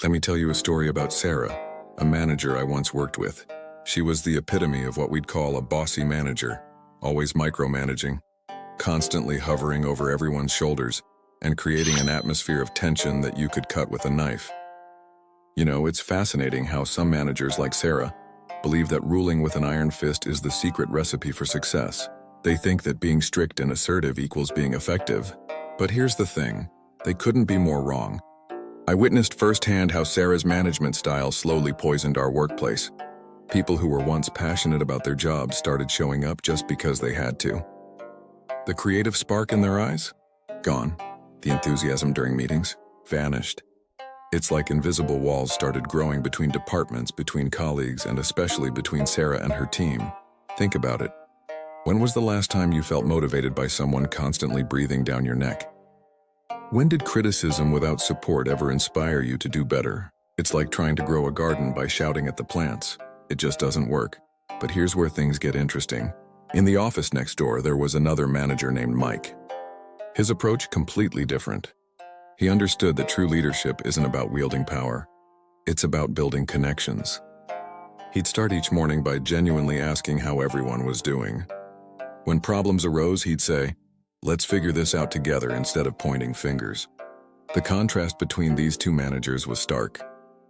Let me tell you a story about Sarah, a manager I once worked with. She was the epitome of what we'd call a bossy manager, always micromanaging, constantly hovering over everyone's shoulders, and creating an atmosphere of tension that you could cut with a knife. You know, it's fascinating how some managers like Sarah believe that ruling with an iron fist is the secret recipe for success. They think that being strict and assertive equals being effective. But here's the thing, they couldn't be more wrong. I witnessed firsthand how Sarah's management style slowly poisoned our workplace. People who were once passionate about their jobs started showing up just because they had to. The creative spark in their eyes? Gone. The enthusiasm during meetings? Vanished. It's like invisible walls started growing between departments, between colleagues, and especially between Sarah and her team. Think about it. When was the last time you felt motivated by someone constantly breathing down your neck? When did criticism without support ever inspire you to do better? It's like trying to grow a garden by shouting at the plants. It just doesn't work. But here's where things get interesting. In the office next door, there was another manager named Mike. His approach completely different. He understood that true leadership isn't about wielding power. It's about building connections. He'd start each morning by genuinely asking how everyone was doing. When problems arose, he'd say, "Let's figure this out together," instead of pointing fingers. The contrast between these two managers was stark.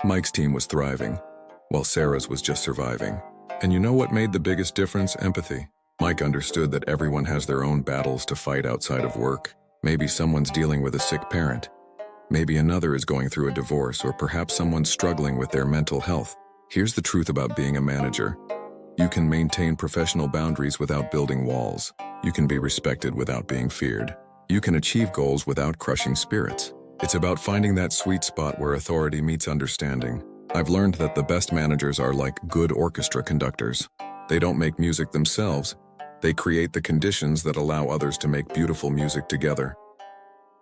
Mike's team was thriving, while Sarah's was just surviving. And you know what made the biggest difference? Empathy. Mike understood that everyone has their own battles to fight outside of work. Maybe someone's dealing with a sick parent. Maybe another is going through a divorce, or perhaps someone's struggling with their mental health. Here's the truth about being a manager. You can maintain professional boundaries without building walls. You can be respected without being feared. You can achieve goals without crushing spirits. It's about finding that sweet spot where authority meets understanding. I've learned that the best managers are like good orchestra conductors. They don't make music themselves. They create the conditions that allow others to make beautiful music together.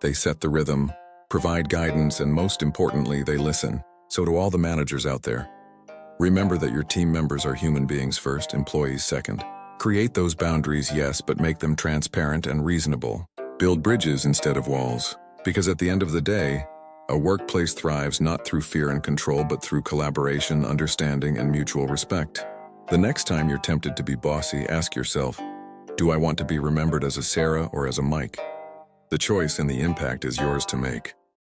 They set the rhythm, provide guidance, and most importantly, they listen. So to all the managers out there, remember that your team members are human beings first, employees second. Create those boundaries, yes, but make them transparent and reasonable. Build bridges instead of walls. Because at the end of the day, a workplace thrives not through fear and control, but through collaboration, understanding, and mutual respect. The next time you're tempted to be bossy, ask yourself, do I want to be remembered as a Sarah or as a Mike? The choice and the impact is yours to make.